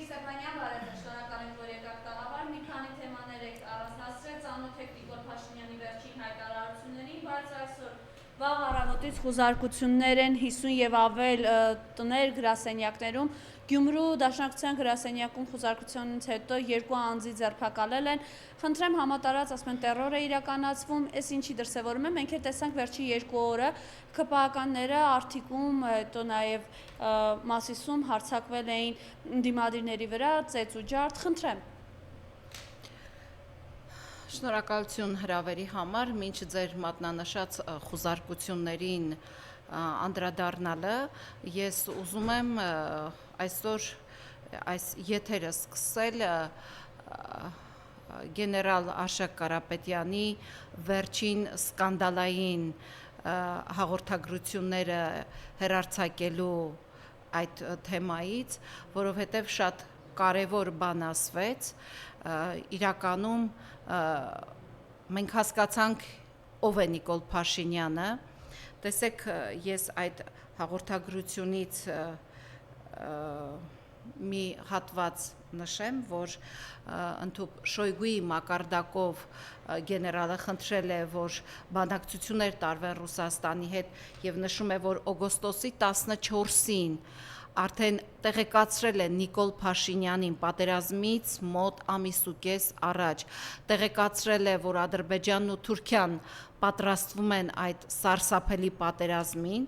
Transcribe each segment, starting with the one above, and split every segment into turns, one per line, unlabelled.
Ստեփանյան, բարև, շնորհակալ եմ, որ եկաք տաղավար, մի քանի թեմաներ եք առանձնացրել, ծանոթ եք Նիկոլ Փաշինյանի վերջին հայտարարություններին, բայց այսօր վաղ առավոտից խուզարկություններ են 50 եւ ավել տներ գրասենյակներում, Գյումրու Դաշնակցության գրասենյակում խուզարկությունից հետո երկու անձի ձերբակալել են, խնդրեմ համատարած, ասում են տերոր է իրականացվում, այս ինչի դրսևորում է, մենք տեսանք վերջի երկու օրը ԿՊԱ-կանները Արթիկում, հետո նաև Մասիսում հարձակվել էին դիմադիրների վրա, ծեծ ու ջարդ, խնդրեմ։
Շնորհակալություն հրավերի համար, մինչ ձեր մատնանշած խուզարկություններին անդրադառնալը, ես ուզում եմ այսօր այս եթերը սկսել գեներալ Արշակ Կարապետյանի վերջին սկանդալային հաղորդագրությունները հեռարձակելու այդ թեմայից, որովհետև շատ կարևոր բան ասվեց, իրականում մենք հասկացանք ով է Նիկոլ Փաշինյանը, տեսեք ես այդ հաղորդագրությունից մի հատված նշեմ, որ ընդհուպ Շոյգուի մակարդակով գեներալը խնդրել է, որ բանակցություններ տարվեն Ռուսաստանի հետ եւ նշում է, որ օգոստոսի 14-ին արդեն տեղեկացրել է Նիկոլ Փաշինյանին պատերազմից մոտ ամիս ու կես առաջ, տեղեկացրել է, որ Ադրբեջանն ու Թուրքիան պատրաստվում են այդ սարսափելի պատերազմին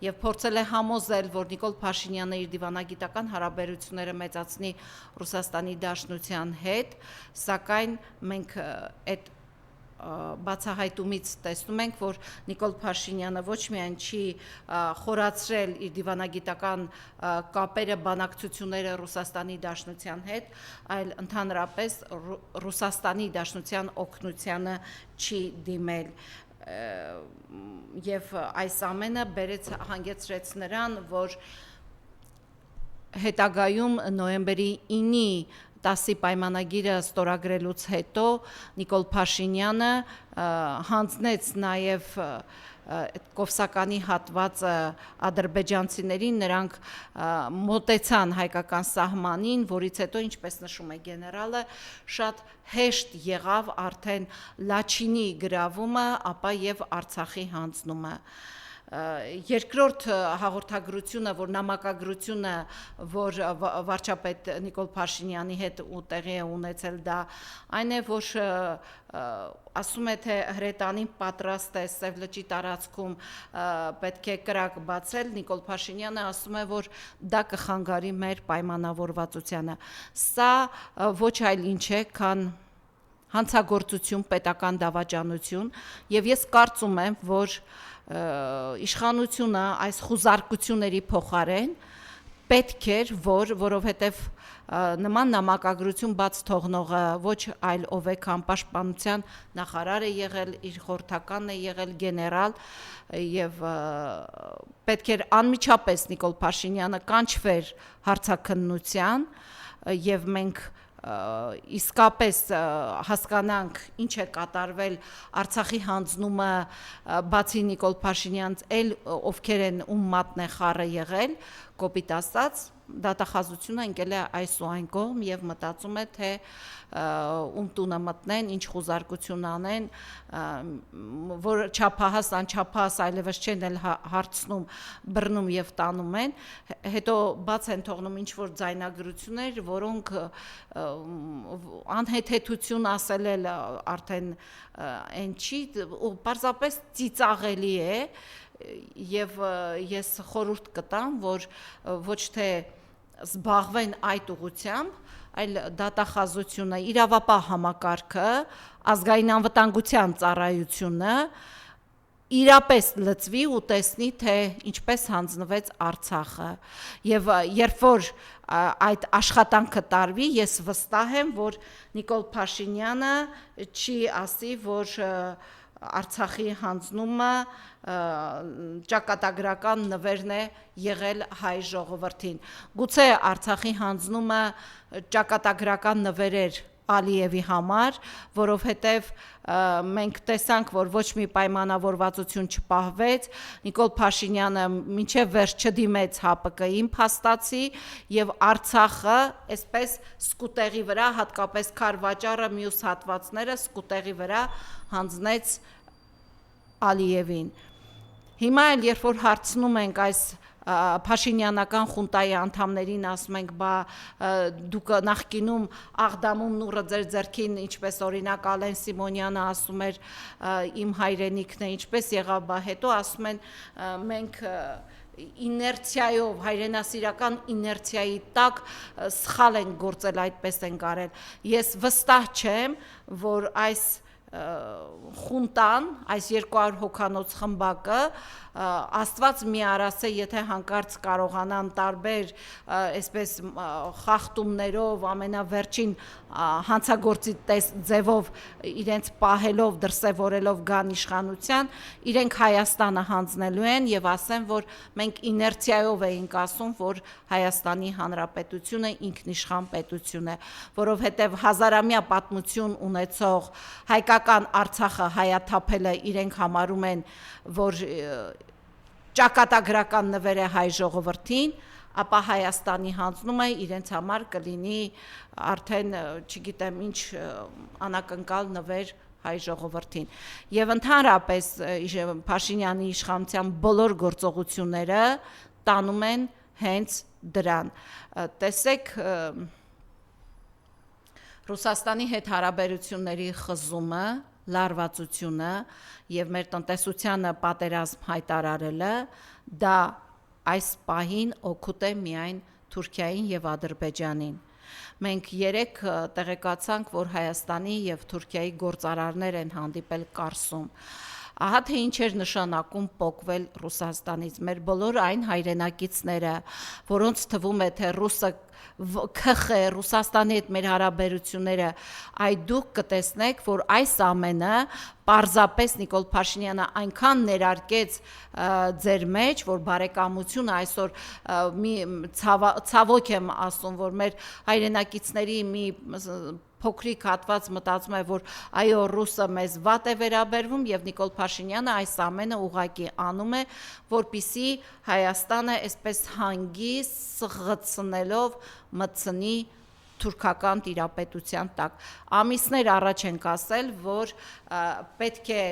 եւ փորձել է համոզել, որ Նիկոլ Փաշինյանը իր դիվանագիտական հարաբերությունները մեծացնի Ռուսաստանի Դաշնության հետ, սակայն մենք այդ բացահայտումից տեսնում ենք, որ Նիկոլ Փաշինյանը ոչ միայն չի խորացրել իր դիվանագիտական կապերը, բանակցությունները Ռուսաստանի Դաշնության հետ, այլ ընդհանրապես Ռուսաստանի Դաշնության օգնությանը չի դիմել եւ այս ամենը հանգեցրեց նրան, որ հետագայում նոյեմբերի 9-ի 10-ի պայմանագիրը ստորագրելուց հետո Նիկոլ Փաշինյանը հանձնեց նաև Կովսականի հատվածը ադրբեջանցիներին, նրանք մոտեցան հայկական սահմանին, որից հետո, ինչպես նշում է գեներալը, շատ հեշտ եղավ արդեն Լաչինի գրավումը, ապա եւ Արցախի հանձնումը։ Երկրորդ հաղորդագրությունը, որ նամակագրությունը, որ վարչապետ Նիկոլ Փաշինյանի հետ տեղի է ունեցել, դա այն է, որ ասում է, թե հրետանին պատրաստ է Սև լճի տարածքում պետք է կրակ բացել, Նիկոլ Փաշինյանը ասում է, որ դա կխանգարի մեր պայմանավորվածությանը։ Սա ոչ այլ ինչ է, քան հանցագործություն, պետական դավաճանություն, եւ ես կարծում եմ, որ իշխանությունը այս խուզարկությունների փոխարեն պետք էր, որովհետև նման նամակագրություն բաց թողնողը ոչ այլ ով է, քան պաշտպանության նախարար է եղել, իր խորհրդականն է եղել գեներալ եւ պետք էր անմիջապես Նիկոլ Փաշինյանը կանչվեր հարցաքննության եւ մենք իսկապես հասկանանք ինչ է կատարվել Արցախի հանձնումը բացի Նիկոլ Փաշինյանից էլ ովքեր են ում մատն է խառը եղել, կոպիտ ասած դատախազությունը ընկել է այս ու այն կողմ եւ մտածում է, թե ում տունը մտնեն, ինչ խուզարկություն անեն, որ չափահաս, անչափահաս այլևս չեն էլ հարցնում, բռնում եւ տանում են, հետո բաց են թողնում ինչ որ ձայնագրություններ, որոնք անհեթեթություն ասել էլ արդեն այն չի, ու պարզապես ծիծաղելի է եւ ես խորհուրդ կտամ, որ ոչ թե զբաղվեն այդ ուղղությամբ, այլ դատախազությունը, իրավապահ համակարգը, ազգային անվտանգության ծառայությունը իրապես լծվի ու տեսնի, թե ինչպես հանձնվեց Արցախը եւ երբ որ այդ աշխատանքը տարվի, ես վստահ եմ, որ Նիկոլ Փաշինյանը չի ասի, որ Արցախի հանձնումը ճակատագրական նվերն է եղել հայ ժողովրդին։ Գուցե Արցախի հանձնումը ճակատագրական նվեր էր Ալիևի համար, որովհետև մենք տեսանք, որ ոչ մի պայմանավորվածություն չպահվեց, Նիկոլ Փաշինյանը մինչև վերջ չդիմեց ՀԱՊԿ-ին փաստացի եւ Արցախը այսպես սկուտեղի վրա, հատկապես Քարվաճառը, մյուս հատվածները սկուտեղի վրա հանձնեց Ալիևին։ Հիմա էլ երբ որ հարցնում ենք այս Փաշինյանական խունտայի անդամներին, ասում ենք, բա դուք նախկինում Աղդամում նուռը ձեր ձեռքին, ինչպես օրինակ Ալեն Սիմոնյանը ասում էր, իմ հայրենիքն է, ինչպես եղավ, բա հետո ասում են մենք իներցիայով, հայրենասիրական իներցիայի տակ սխալ են գործել, այդպես են արել։ Ես վստահ չեմ, որ այս խունտան, այս 200 հոգանոց խմբակը Աստված մի արասե, եթե հանկարծ կարողանան տարբեր այսպես խախտումներով, ամենավերջին հանցագործի ձևով իրենց պահելով, դրսևորելով գան իշխանության, իրենք Հայաստանը հանձնելու են եւ ասեն, որ մենք իներցիայով էինք ասում, որ Հայաստանի Հանրապետությունը ինքնիշխան պետություն է, որովհետեւ հազարամյա պատմություն ունեցող հայկական Արցախը հայաթափելը իրենք համարում են, որ ճակատագրական նվեր է հայ ժողովրդին, ապա Հայաստանի հանձնումը իրենց համար կլինի արդեն չգիտեմ ինչ անակնկալ նվեր հայ ժողովրդին։ Եվ ընդհանրապես Փաշինյանի իշխանության բոլոր գործողությունները տանում են հենց դրան։ Տեսեք, Ռուսաստանի հետ հարաբերությունների խզումը, լարվածությունը եւ մեր տնտեսությանը պատերազմ հայտարարելը դա այս պահին օգուտ է միայն Թուրքիային եւ Ադրբեջանին։ Մենք երեք տեղեկացանք, որ Հայաստանի եւ Թուրքիայի գործարարներ են հանդիպել Կարսում։ Ահա թե ինչ էր նշանակում պոկվել Ռուսաստանից։ Մեր բոլոր այն հայրենակիցները, որոնց թվում է թե Ռուսաստանի հետ մեր հարաբերությունները, այ դուք կտեսնեք, որ այս ամենը պարզապես Նիկոլ Փաշինյանը այնքան ներարկեց ձեր մեջ, որ բարեկամությունը այսօր ցավոք եմ ասում, որ մեր հայրենակիցների մի փոքրիկ հատված մտածում է, որ այո, ռուսը մեզ վատ է վերաբերվում եւ Նիկոլ Փաշինյանը այս ամենը ուղղակի անում է, որպիսի Հայաստանը այսպես հանգիստ սղծնելով մտցնի թուրքական տիրապետության տակ։ Ամիսներ առաջ ենք ասել, որ պետք է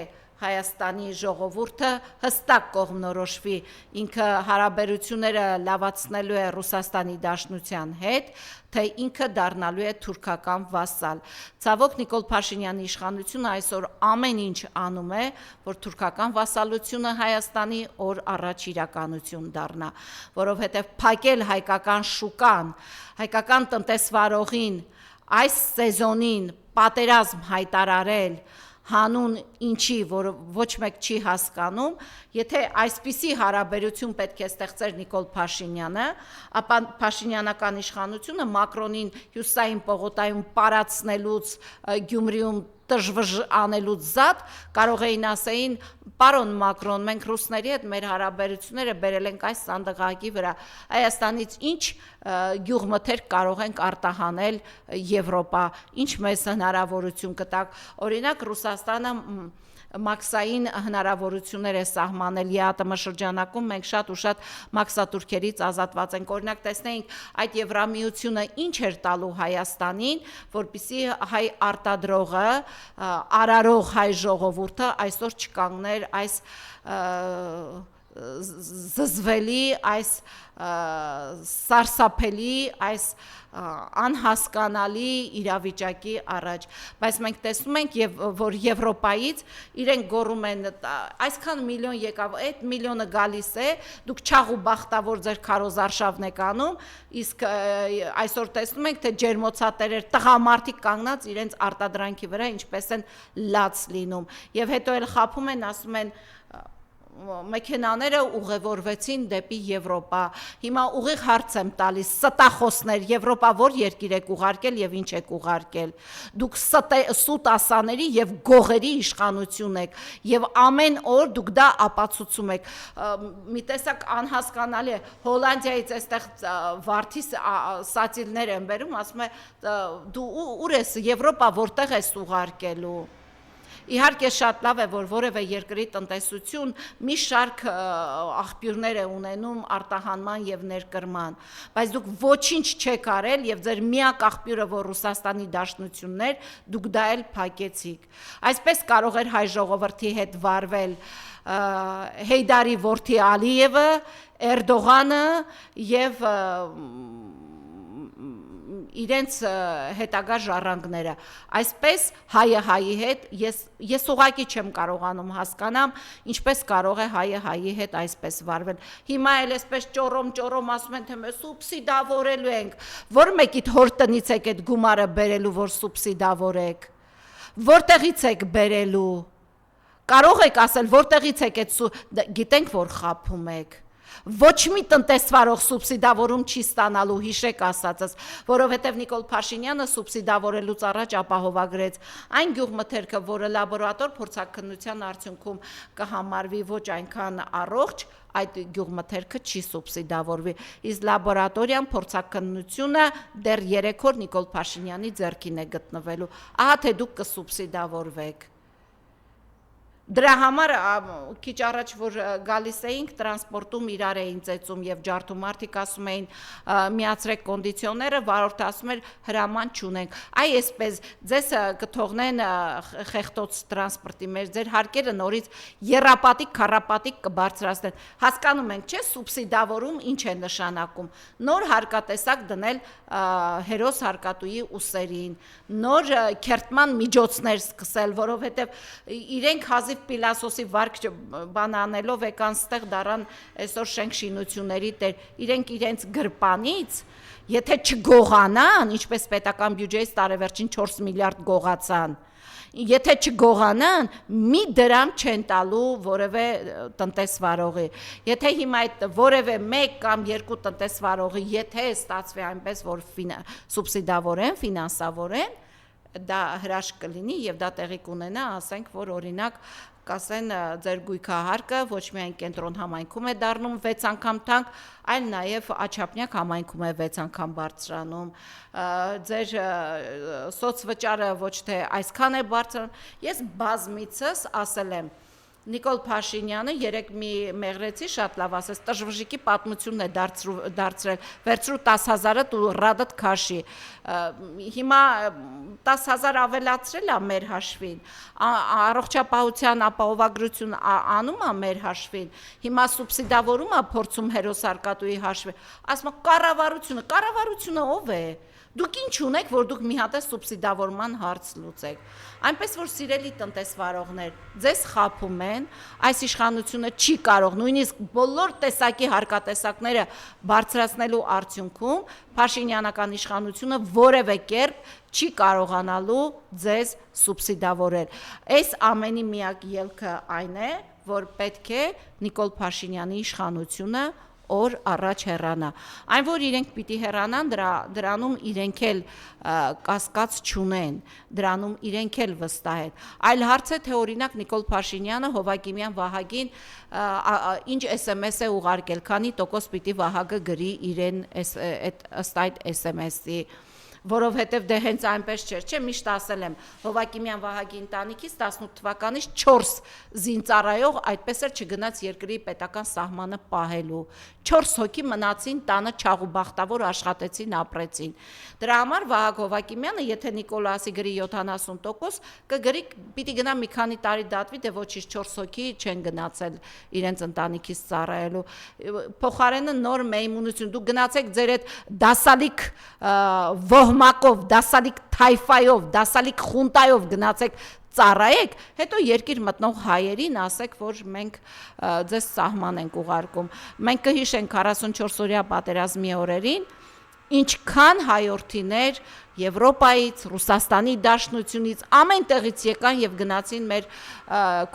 Հայաստանի ժողովուրդը հստակ կողմնորոշվի, ինքը հարաբերությունները լավացնելու է Ռուսաստանի Դաշնության հետ, թե ինքը դառնալու է թուրքական վասալ։ Ցավոք Նիկոլ Փաշինյանի իշխանությունը այսօր ամեն ինչ անում է, որ թուրքական վասալությունը Հայաստանի օր առաջ իրականություն դառնա, որովհետև փակել հայկական շուկան, հայկական տնտեսվարողին այս սեզոնին պատերազմ հայտարարել հանուն ինչի, որ ոչ մեկ չի հասկանում, եթե այսպիսի հարաբերություն պետք է ստեղծեր Նիկոլ Փաշինյանը, ապա Փաշինյանական իշխանությունը Մակրոնին հյուսային պողոտայում պարացնելուց, Գյումրիում տժվժ անելուց զատ կարող էին ասեին, պարոն Մակրոն, մենք ռուսների հետ մեր հարաբերությունները բերել ենք այս սանդղակի վրա, Հայաստանից ինչ գյուղմթերք կարող ենք արտահանել Եվրոպա, ինչ մեզ հնարավորություն կտակ, օրինակ Ռուսաստանը մաքսային հնարավորություններ է սահմանել ԵԱՏՄ շրջանակում, մենք շատ ու շատ մաքսատուրքերից ազատված ենք, օրինակ տեսնեինք այդ Եվրամիությունը ինչ էր տալու Հայաստանին, որպեսզի հայ արտադրողը, արարող հայ ժողովուրդը այսօր չկանգներ այս զզվելի, այս սարսափելի, այս անհասկանալի իրավիճակի առաջ, բայց մենք տեսնում ենք, որ Եվրոպայից իրենք գոռում են, այսքան միլիոն եկավ, այդ միլիոնը գալիս է, դուք չաղ ու բախտավոր ձեր քարոզարշավն եք անում, իսկ այսօր տեսնում ենք, թե ջերմոցատերեր, տղամարդիկ կանգնած իրենց արտադրանքի վրա ինչպես են լաց լինում, եւ հետո էլ խափում են, ասում են մեքենաները ուղևորվեցին դեպի Եվրոպա։ Հիմա ուղիղ հարց եմ տալիս, ստախոսներ Եվրոպա որ երկիր եք ուղարկել եւ ինչ եք ուղարկել։ Դուք սուտ ասաների եւ գողերի իշխանություն եք եւ ամեն օր դուք դա ապացուցում եք։ Մի տեսակ անհասկանալի է, Հոլանդիայից այստեղ վարդի սատիլներ են բերում, ասում է դու ուր ես Եվրոպա որտեղ ես ուղարկելու։ Իհարկե շատ լավ է, որ որևէ երկրի տնտեսություն մի շարք աղբյուրներ է ունենում արտահանման եւ ներկրման, բայց դուք ոչինչ չեք արել եւ ձեր միակ աղբյուրը, որ Ռուսաստանի Դաշնությունն էր, դուք դա էլ փակեցիք։ Այսպես կարող էր հայ ժողովրդի հետ վարվել Հեյդարի որդի Ալիևը, Էրդողանը եւ իրենց հետագա ժառանգները։ Այսպես հայը հայի հետ ես ուղղակի չեմ կարողանում հասկանամ, ինչպես կարող է հայը հայի հետ այսպես վարվել։ Հիմա էլ այսպես ճորոմ ասում են, թե մենք սուբսիդավորելու ենք, որ մեկիդ հոր տնից եք այդ գումարը բերելու, որ սուբսիդավորեք։ Որտեղից եք բերելու։ Կարող եք ասել, որտեղից եք այդ գիտենք, որ խաբում եք։ Ոչ մի տնտեսվարող սուբսիդավորում չի ստանալու, հիշեք ասածս, որովհետև Նիկոլ Փաշինյանը սուբսիդավորելուց առաջ ապահովագրեց այն գյուղմթերքը, որը լաբորատոր փորձաքննության արդյունքում կհամարվի ոչ այնքան առողջ, այդ գյուղմթերքը չի սուբսիդավորվի, իսկ լաբորատորիան փորձաքննությունը դեռ 3 օր Նիկոլ Փաշինյանի ձեռքին է գտնվելու, ահա թե դուք կսուբսիդավորվեք։ Դրա համար քիչ առաջ որ գալիս էինք տրանսպորտում իրար էին ծեծում եւ ջարդում մարդիկ ասում էին միացրեք կոնդիցիոները, վարորդը ասում էր հրաման չունենք։ Այ այսպես ձեզ կթողնեն խեղտոց տրանսպորտի մեջ, ձեր հարկերը նորից երապատիկ, քառապատիկ կբարձրացնեն։ Հասկանում ենք, չէ՞, սուբսիդավորում ինչ է նշանակում։ Նոր հարկատեսակ դնել հերոս հարկատուի ուսերին, նոր քերտման միջոցներ սկսել, որովհետեւ իրենք հազիվ Պիլասոսի վարկ բան անելով եկան ստեղ դարան այսօր շենք շինությունների տեր, իրենք իրենց գրպանից, եթե չգողանան, ինչպես պետական բյուջեից տարեվերջին 4 միլիարդ գողացան, եթե չգողանան, մի դրամ չեն տալու որևէ տնտեսվարողի։ Եթե հիմա այդ որևէ մեկ կամ երկու տնտեսվարողի, եթե ստացվի այնպես, որ սուբսիդավորեն, ֆինանսավորեն, դա հրաշք կլինի եւ դա տեղի կունենա, ասենք, որ օրինակ կասեն ձեր գույքահարկը ոչ միայն կենտրոն համայնքում է դառնում 6 անգամ թանկ, այլ նաեւ Աչափնյակ համայնքում է 6 անգամ բարձրանում, ձեր սոցվճարը ոչ թե այսքան է բարձրանում։ Ես բազմիցս ասել եմ, Նիկոլ Փաշինյանը երեք մի մեղրեցի շատ լավ ասես, տժվժիկի պատմությունն է դարձրել, վերցրու 10,000-ը դու ռադդ քաշի, հիմա 10,000 ավելացրել է մեր հաշվին, առողջապահության ապահովագրություն անում է մեր հաշվին, հիմա սուբսիդավորում է փորձում հերոս հարկատուի հաշվին, ասում է կառավարությունը ով է, դուք ինչ ունեք, որ դուք մի հատ սուբսիդավորման հարց լուծեք, այնպես որ սիրելի տնտեսվարողներ, ձեզ խաբում են, այս իշխանությունը չի կարող, նույնիսկ բոլոր տեսակի հարկատեսակները բարձրացնելու արդյունքում Փաշինյանական իշխանությունը որևէ կերպ չի կարողանալու ձեզ սուբսիդավորել։ Այս ամենի միակ ելքը այն է, որ պետք է Նիկոլ Փաշինյանի իշխանությունը օր առաջ հեռանա։ Այն որ իրենք պիտի հեռանան, դրանում իրենք էլ կասկած չունեն, դրանում իրենք էլ վստահ են։ Այլ հարց է, թե օրինակ Նիկոլ Փաշինյանը Հովակիմյան Վահագին ինչ SMS է ուղարկել, քանի տոկոս պիտի Վահագը գրի իրեն ըստ այդ SMS-ի, որովհետև դե հենց այնպես չէր, չէ, միշտ ասել եմ, Հովակիմյան Վահագի ընտանիքից 18 թվականից 4 զինծառայող այդպես էլ չգնաց երկրի պետական սահմանը պահելու, 4 հոգի մնացին տանը չաղուբախտավոր աշխատեցին, ապրեցին։ Դրա համար Վահագ Հովակիմյանը, եթե Նիկոլասի գրի 70%, կգրի պիտի գնա մի քանի տարի դատվի, դե ոչինչ 4 հոգի չեն գնացել իրենց ընտանիքից ծառայելու։ Փոխարենը նոր մեյմունություն, դուք գնացեք ձեր այդ դասալիկ ոհմակով, դասալիկ թայֆայով, դասալիկ խունտայով գնացեք ծառայեք, հետո երկիր մտնող հայերին ասեք, որ մենք ձեզ սահման ենք ուղարկում։ Մենք կհիշենք 44-օրյա պատերազմի օրերին, ինչքան հայորդիներ Եվրոպայից, Ռուսաստանի Դաշնությունից, ամեն տեղից եկան եւ գնացին մեր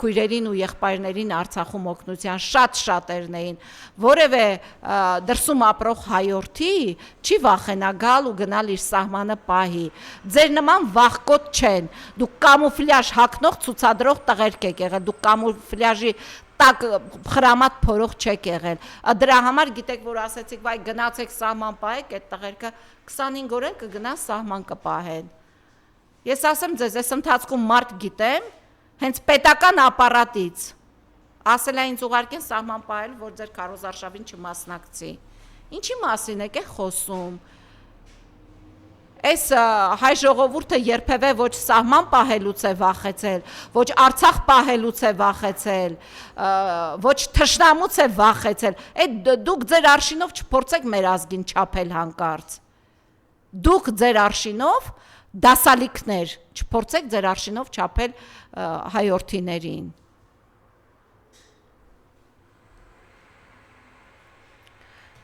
քույրերին ու եղբայրներին Արցախում օգնության, շատ շատերն էին, որևէ դրսում ապրող հայորդի չի վախենա գալ ու գնալ իր սահմանը պահի։ Ձեր նման վախկոտ չեն, դուք կամուֆլյաժ հագնող ցուցադրող տղերք եք եղել, դուք կամուֆլյաժի տակ խրամատ փորող չեք եղել։ Դրա համար գիտեք, որ ասեցիք, վայ գնացեք սահման պահեք, այդ տղերքը 25 օր կգնա սահման կպահեն։ Ես ասեմ ձեզ, այս ընթացքում մարդ գիտեմ, հենց պետական ապարատից ասել է ինձ ուղարկեն սահման պահել, որ ձեր քարոզարշավին չմասնակցի։ Ինչի մասին եք խոսում։ Այս հայ ժողովուրդը երբևէ ոչ սահման պահելուց է վախեցել, ոչ Արցախ պահելուց է վախեցել, ոչ թշնամուց է վախեցել։ Այդ դուք ձեր արշինով չփորձեք մեր ազգին չափել հանկարծ։ Դուք ձեր արշինով դասալիքներ չփորձեք ձեր արշինով չափել հայորդիներին։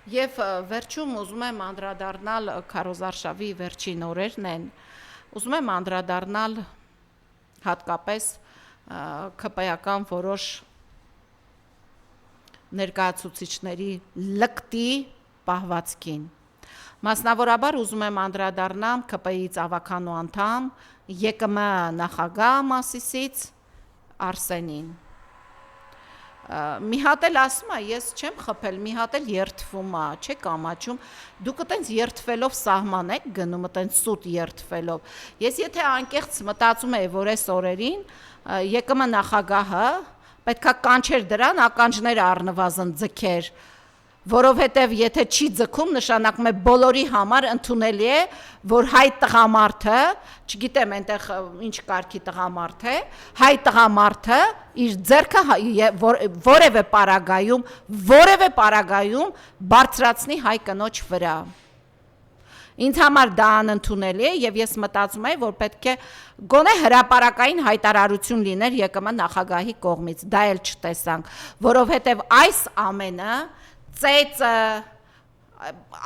Եվ վերջում ուզում եմ անդրադառնալ քարոզարշավի վերջին օրերն են, ուզում եմ անդրադառնալ հատկապես ԿՊ-ական որոշ ներկայացուցիչների լկտի պահվածքին։ Մասնավորաբար ուզում եմ անդրադառնամ ԿՊ-ի ծավալանու անդամ ԵԿՄ նախագահ Մասիսից Արսենին։ Մի հատ էլ ասում է, ես չեմ խփել, մի հատ էլ երթվում է, չեք ամաչում, դուք այտենց երթվելով սահման եք գնում, այտենց սուտ երթվելով։ Ես եթե անկեղծ մտածում եի, որ այս օրերին ԵԿՄ նախագահը պետքա կանչեր դրան, ականջները առնվազն ձգեր, որովհետև եթե չի ձգում, նշանակում է բոլորի համար ընդունելի է, որ հայ տղամարդը, չգիտեմ այնտեղ ինչ կարգի տղամարդ է, հայ տղամարդը իր ձեռքը որևէ պարագայում բարձրացնի հայ կնոջ վրա։ Ինձ համար դա անընդունելի է եւ ես մտածում եմ, որ պետք է գոնե հրապարակային հայտարարություն լիներ ԵԿՄ նախագահի կողմից, դա էլ չտեսանք, որովհետեւ այս ամենը ծեծը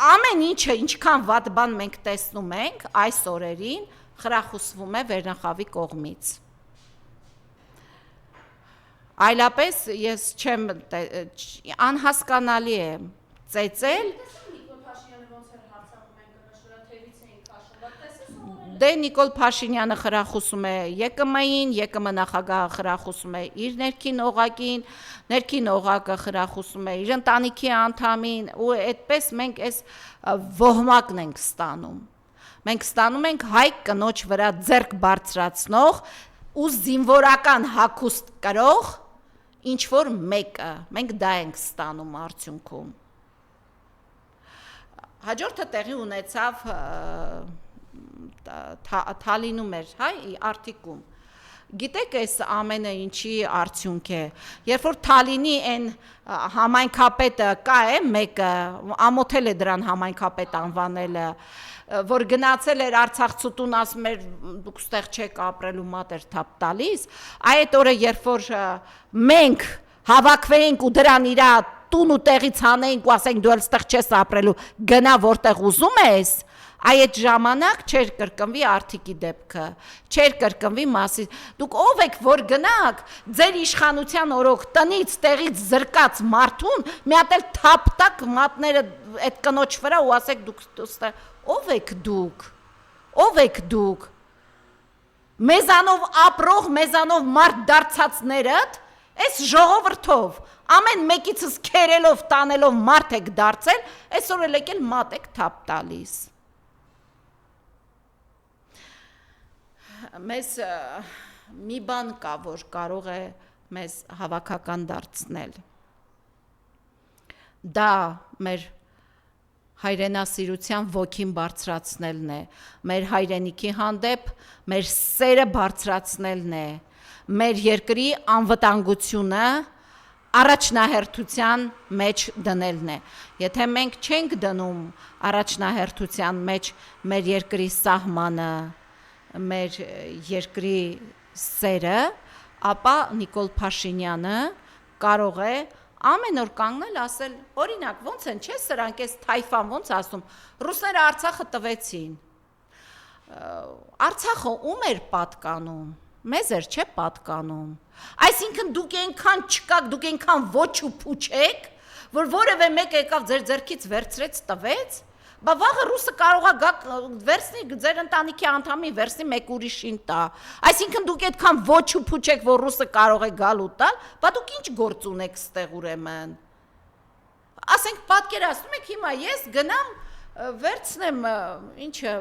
ամեն ինչը ինչքան վատ բան մենք տեսնում ենք այս օրերին խրախուսվում է վերնախավի կողմից։ Այլապես ես չեմ անհասկանալի է ծեծել Դե Նիկոլ Փաշինյանը խրախուսում է ԵԿՄ-ին, ԵԿՄ նախագահը խրախուսում է իր ներքին օղակին, ներքին օղակը խրախուսում է իր ընտանիքի անդամին, ու այդպես մենք այս ոհմակն ենք ստանում։ Մենք ստանում ենք հայ կնոջ վրա ձեռք բարձրացնող ու զինվորական հագուստ կրող ինչ որ մեկը, մենք դա ենք ստանում արդյունքում։ Հաջորդը տեղի ունեցավ Թալինում էր, հայ, Արտիկում։ Գիտեք այս ամենը ինչի արդյունք է։ Երբ որ Թալինի այն համայնքապետը կա է մեկը, ամոթել է դրան համայնքապետ անվանելը, որ գնացել էր Արցախցուտուն, ասում էր դուք ստեղ չեք ապրելու, մատ էր թափ տալիս, այդ օրը երբ որ մենք հավաքվեինք ու դրան իրա տուն ու տեղից հանեինք ու ասենք դու էլ ստեղ չես ապրելու, գնա որտեղ ուզում ես, այդ ժամանակ չէր կրկնվի Արտիկի դեպքը, չէր կրկնվի Մասի, դուք ով եք որ գնաք ձեր իշխանության օրոք տնից տեղից զրկած մարդուն մի հատ էլ թափտակ մատները այդ կնոջ վրա ու ասեք դուք ով եք դուք մեզանով ապրող մեզանով մարդ դարձածներդ այս ժողովրդով ամեն մեկիցս քերելով տանելով մարդ եք դարձել այսօր էլ եկել մատ եք թափ տալիս Մեզ մի բան կա, որ կարող է մեզ հավաքական դարձնել։ Դա մեր հայրենասիրության ոգին բարձրացնելն է, մեր հայրենիքի հանդեպ մեր սերը բարձրացնելն է, մեր երկրի անվտանգությունը առաջնահերթության մեջ դնելն է։ Եթե մենք չենք դնում առաջնահերթության մեջ մեր երկրի սահմանը, մեր երկրի սերը, ապա Նիկոլ Փաշինյանը կարող է ամեն օր կանգնել ասել, օրինակ, ոնց են, չէ՞ սրանք էս թայֆան ոնց ասում, ռուսները Արցախը տվեցին։ Արցախը ում էր պատկանում, մեզ էր չէ պատկանում։ Այսինքն դուք այնքան չկաք, դուք այնքան ոչ ու փուչ եք, որ որևէ մեկը եկավ ձեր ձեռքից վերցրեց տվեց, բա վաղը ռուսը կարողա գա վերցնի ձեր ընտանիքի անդամին վերցնի մեկ ուրիշին տա։ Այսինքն դուք այդքան ոչ ու փուչ եք, որ ռուսը կարող է գալ ու տալ, բա դուք ինչ գործ ունեք ստեղ ուրեմն։ Ասենք պատկերացնում եք հիմա ես գնամ վերցնեմ ինչը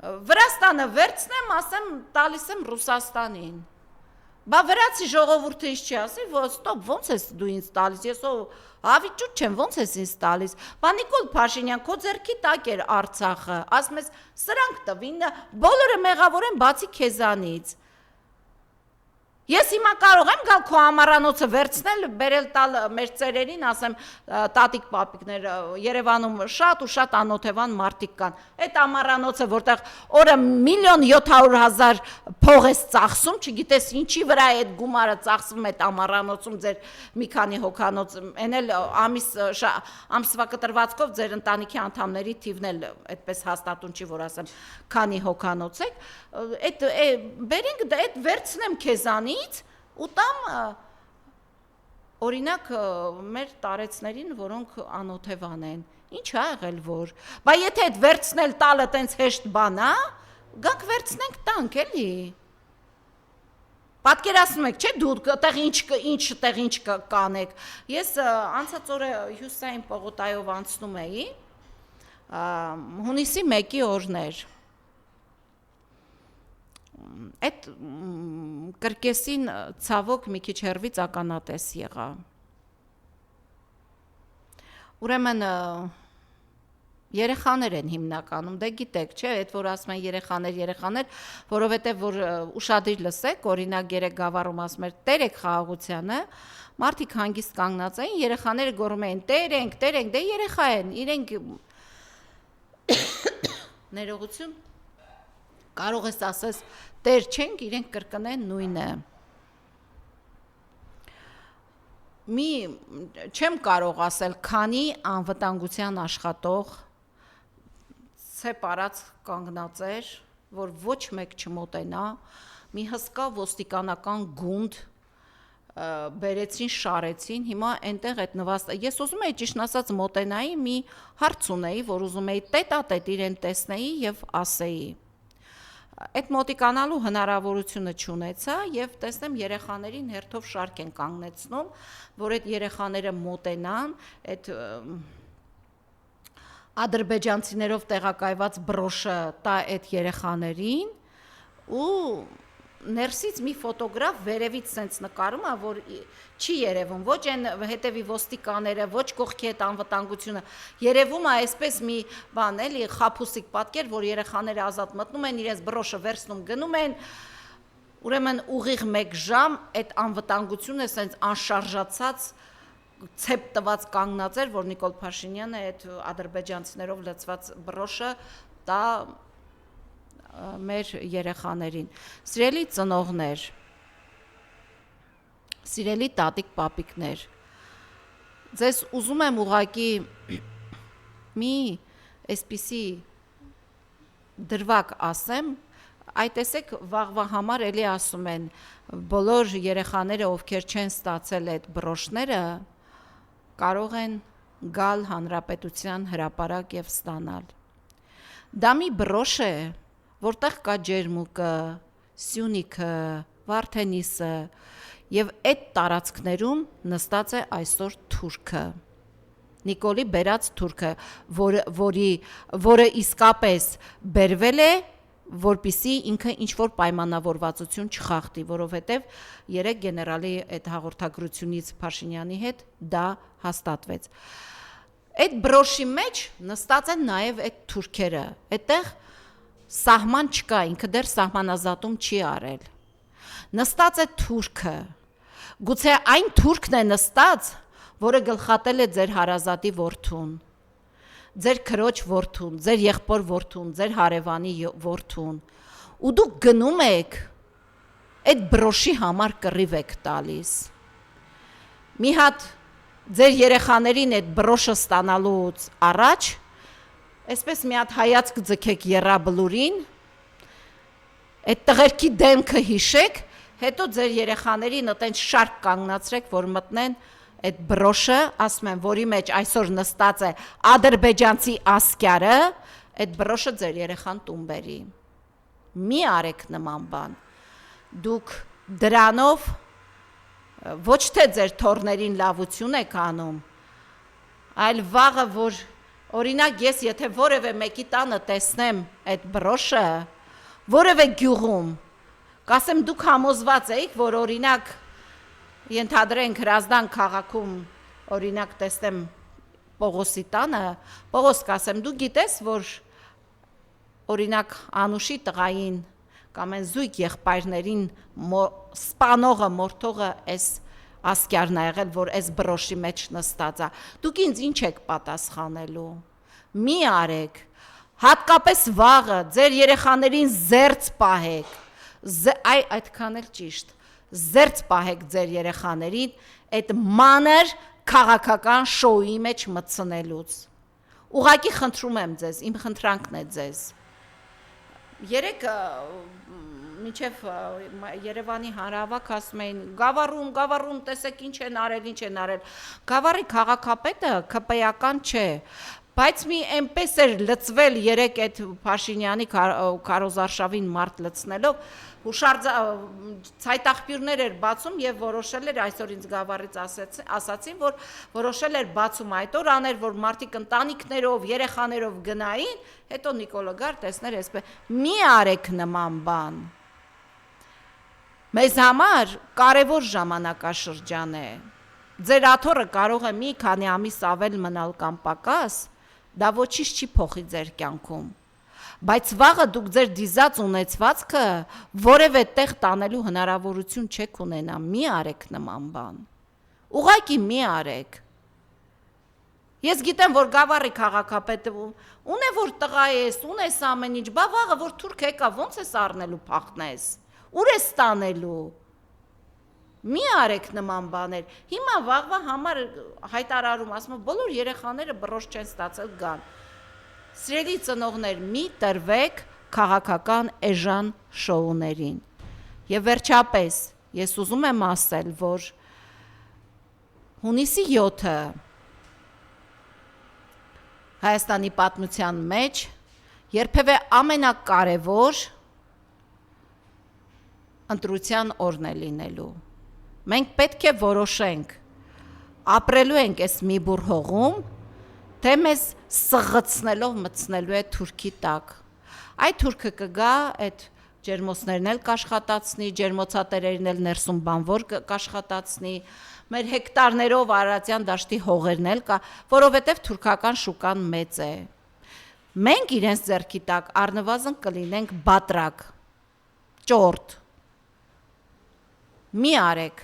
Վրաստանը վերցնեմ, ասեմ տալիս եմ Ռուսաստանին։ Բա վրացի ժողովուրդը ինչ չի ասի, որ ստոպ, ոնց ես դու ինձ տալիս, ես հավիճուտ չեմ, ոնց ես ինձ տալիս։ Բա Նիկոլ Փաշինյան, քո ձեռքի տակ էր Արցախը, ասում ես սրանք տվին, բոլորը մեղավոր են բացի քեզանից։ Ես հիմա կարող եմ գալ քո ամառանոցը վերցնել, բերել տալ մեր ծերերին, ասեմ, տատիկ պապիկներ Երևանում շատ ու շատ անօթևան մարդիկ կան։ Այդ ամառանոցը, որտեղ օրը 1.700.000 փող ես ծախսում, չգիտես ինչի վրա է այդ գումարը ծախսվում այդ ամառանոցում ձեր մի քանի հոգանոց, այն էլ ամսվա կտրվածքով ձեր ընտանիքի անդամների թիվն էլ այդպես հաստատուն չի, որ ասեմ, քանի հոգանոց եք, այդ բերենք այդ վերցնեմ քեզանից ու տամ օրինակ մեր տարեցներին, որոնք անօթևան են, ինչ ա եղել որ, բա եթե այդ վերցնել տալը տենց հեշտ բան ա, գանք վերցնենք տանք էլի, պատկերացնում եք, չէ դուք տեղ ինչ կանեք, ես անցած օրը Հյուսիսային պողոտայով անցնում էի, հունիսի 1-ի օրներ, այդ կրկեսին ցավոք մի քիչ հեռվից ականատես եղա։ Ուրեմն երեխաներ են հիմնականում, դե գիտեք, չէ, այդ որ ասում են երեխաներ, որովհետև որ ուշադիր լսեք, օրինակ երեք գավառում ասում էր տերեք խաղաղությանը, մարդիկ հանգիստ կանգնած էին, երեխաները գոռում էին տերենք, դե երեխա են, իրենք ներողություն կարող ես ասես տեր չենք, իրենք կրկնեն նույնը։ Չեմ կարող ասել, քանի անվտանգության աշխատող ցեպարած կանգնած էր, որ ոչ մեկ չմոտենա, մի հսկա ոստիկանական գունդ բերեցին, շարեցին, հիմա այնտեղ այդ նվաստը, ես ուզում էի ճիշտ ասած մոտենայի, մի հարց ունեի, որ ուզում էի տետատետ իրեն տեսնեի եւ ասեի։ Այդ մոտիկանալու հնարավորությունը չունեցա եւ տեսնեմ երեխաներին հերթով շարք են կանգնեցնում, որ այդ երեխաները մոտենան, այդ ադրբեջանցիներով տեղակայված բրոշը տա այդ երեխաներին ու ներսից մի ֆոտոգրաֆ վերևից սենց նկարում ա, որ չի երևում, ոչ այն հետևի ոստիկաները, ոչ կողքի այդ անվտանգությունը, երևում ա այսպես մի բան էլի խափուսիկ պատկեր, որ երեխաները ազատ մտնում են, իրենց բրոշը վերցնում գնում են, ուրեմն ուղիղ 1 ժամ այդ անվտանգությունը սենց անշարժացած ցեպ տված կանգնած էր, որ Նիկոլ Փաշինյանը այդ ադրբեջանցիներով լցված բրոշը տա մեր երեխաներին, սիրելի ծնողներ, սիրելի տատիկ պապիկներ, ձեզ ուզում եմ ուղղակի մի այսպիսի դրվագ ասեմ, այդ տեսեք վաղվա համար էլի ասում են, բոլոր երեխաները, ովքեր չեն ստացել այդ բրոշները, կարող են գալ հանրապետության հրապարակ եւ ստանալ։ Դա մի բրոշ է, որտեղ կա ջերմուկը, սյունիքը, վարդենիսը եւ այդ տարածքներում նստած է այսօր թուրքը։ Նիկոլի բերած թուրքը, որը իսկապես բերվել է, որպիսի ինքը ինչ-որ պայմանավորվածություն չխախտի, որովհետև երեք գեներալի այդ հաղորդագրությունից Փաշինյանի հետ դա հաստատվեց։ Այդ բրոշի մեջ նստած են նաև այդ թուրքերը, այդտեղ սահման չկա, ինքը դեռ սահմանազատում չի արել։ Նստած է թուրքը, գուցե այն թուրքն է նստած, որը գլխատել է ձեր հարազատի որդուն, ձեր քրոջ որդուն, ձեր եղբոր որդուն, ձեր հարևանի որդուն, ու դուք գնում եք, այդ բրոշի համար կռիվ եք տալիս։ Մի հատ ձեր երեխաներին այդ բրոշը ստանալուց առաջ այսպես մի հատ հայացք ձգեք եռաբլուրին, այդ տղերքի դեմքը հիշեք, հետո ձեր երեխաներին այտենց շարք կանգնացրեք, որ մտնեն այդ բրոշը, ասում եմ, որի մեջ այսօր նստած է ադրբեջանցի ասկյարը, այդ բրոշը ձեր երեխան տուն բերի։ Մի արեք նման բան։ Դուք դրանով ոչ թե ձեր թորներին լավություն եք անում, այլ վաղը, որ օրինակ ես եթե որևէ մեկի տանը տեսնեմ այդ բրոշը, որևէ գյուղում, կասեմ դուք համոզված եք, որ օրինակ ենթադրենք Հրազդան քաղաքում օրինակ տեսնեմ Պողոսի տանը, Պողոս կասեմ դու գիտես, որ օրինակ Անուշի տղային կամ այն զույգ եղբայրներին սպանողը, մորթողը այս ասկյարն է եղել, որ այս բրոշի մեջ նստած է։ Դուք ինձ ինչ եք պատասխանելու։ Մի արեք, հատկապես վաղը ձեր երեխաներին զերծ պահեք, այդքան էլ ճիշտ, զերծ պահեք ձեր երեխաներին այդ մանր քաղաքական շոուի մեջ մտցնելուց։ Ուղղակի խնդրում եմ ձեզ, իմ խնդրանքն է ձեզ։ Երեք մինչև Երևանի հանրահավաք ասում էին գավառում, տեսեք ինչ են արել։ Գավառի քաղաքապետը ԿՊ-ական չէ, բայց մի այնպես էր լծվել երեք այդ Փաշինյանի քարոզարշավին մարդ լցնելով, ցայտաղբյուրներ էր բացում եւ որոշել էր այսօր ինձ գավառից ասացին, որ որոշել էր բացում այդ օր աներ, որ մարդիկ ընտանիքներով, երեխաներով գնային, հետո Նիկոլը գար տեսներ այսպես։ Մի արեք նման բան։ Մեզ համար կարևոր ժամանակաշրջան է։ Ձեր աթոռը կարող է մի քանի ամիս ավել մնալ կամ պակաս, դա ոչինչ չի փոխի ձեր կյանքում։ Բայց վաղը դուք ձեր դիզած ունեցվածքը որևէ տեղ տանելու հնարավորություն չեք ունենա, մի արեք նման բան։ Ուղղակի մի արեք։ Ես գիտեմ, որ Գավառի քաղաքապետը ունե որ տղա ես, ունես ամեն ինչ, բա վաղը որ թուրք եկա, ոնց ես առնելու փախնես։ Ուր ես տանելու։ Մի արեք նման բաներ։ Հիմա վաղվա համար հայտարարում, ասում եմ, բոլոր երեխաները բրոշ չեն ստացել գան։ Սիրելի ծնողներ, մի տրվեք քաղաքական էժան շոուներին։ Եվ վերջապես, ես ուզում եմ ասել, որ հունիսի 7-ը Հայաստանի պատմության մեջ երբևէ ամենակարևոր ընտրության օրն է լինելու։ Մենք պետք է որոշենք, ապրելու ենք այս մի բուռ հողում, թե մեզ սղծնելով մտցնելու է թուրքի տակ։ Այդ թուրքը կգա, այդ ջերմոցներն էլ կաշխատացնի, ջերմոցատերերին էլ ներսում բանվոր կաշխատացնի, մեր հեկտարներով Արարատյան դաշտի հողերն էլ կա, որովհետև թուրքական շուկան մեծ է։ Մենք իրենց ձեռքի տակ առնվազն կլինենք բատրակ, ճորտ։ Մի արեք,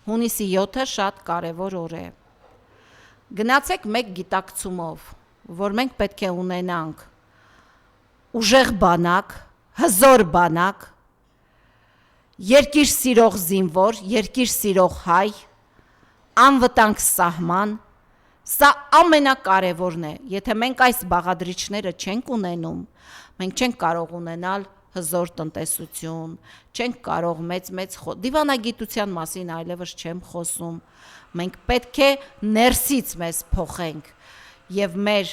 հունիսի 7-ը շատ կարևոր օր է։ Գնացեք մեկ գիտակցումով, որ մենք պետք է ունենանք ուժեղ բանակ, հզոր բանակ, երկիր սիրող զինվոր, երկիր սիրող հայ, անվտանգ սահման, սա ամենակարևորն է, եթե մենք այս բաղադրիչները չենք ունենում, մենք չենք կարող ունենալ հզոր տնտեսություն, չենք կարող մեծ դիվանագիտության մասին այլևս չեմ խոսում, մենք պետք է ներսից մեզ փոխենք և մեր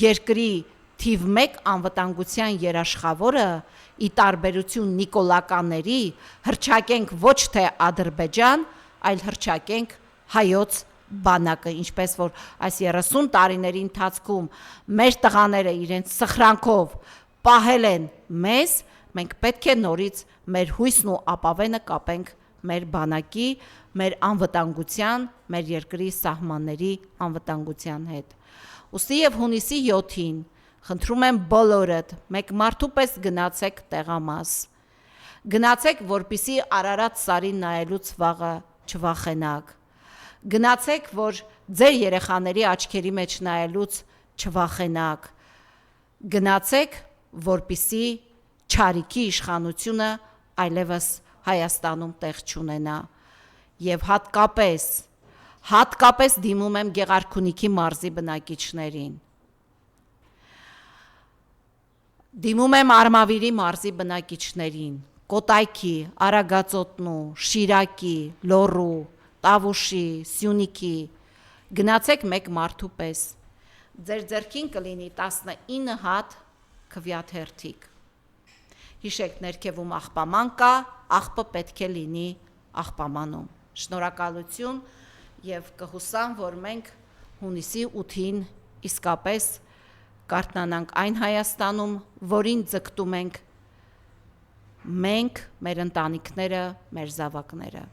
երկրի թիվ 1 անվտանգության երաշխավորը ի տարբերություն նիկոլականների հռչակենք ոչ թե Ադրբեջան, այլ հռչակենք հայոց բանակը, ինչպես որ այս 30 տարիների ընթացքում մեր տղաները իրենց սխրանքով պահել են մեզ, մենք պետք է նորից մեր հույսն ու ապավենը կապենք մեր բանակի, մեր անվտանգության, մեր երկրի սահմանների անվտանգության հետ։ Ուստի և հունիսի 7-ին խնդրում եմ բոլորդ, մեկ մարդու պես գնացեք տեղամաս, գնացեք, որպիսի Արարատ սարին նայելուց վաղը չվախենաք, գնացեք, որ ձեր երեխաների աչքերի մեջ նայելուց չվախենաք, գնացեք, որպիսի չարիքի իշխանությունը այլևս Հայաստանում տեղ չունենա և Հատկապես դիմում եմ Գեղարքունիքի մարզի բնակիչներին։ Դիմում եմ Արմավիրի մարզի բնակիչներին, Կոտայքի, Արագածոտնու, Շիրակի, Լոռու, Տավուշի, Սյունիքի, գնացեք մեկ մարդու պես։ Ձեր ձեռքին կլինի 19 հատ քվյաթերթիկ։ Հիշեք, ներքևում աղբաման կա, աղբը պետք է լինի աղբամանում։ Շնորհակալություն եւ կհուսամ, որ մենք հունիսի 8-ին իսկապես կարթնանանք այն Հայաստանում, որին ձգտում ենք մենք, մեր ընտանիքները, մեր զավակները։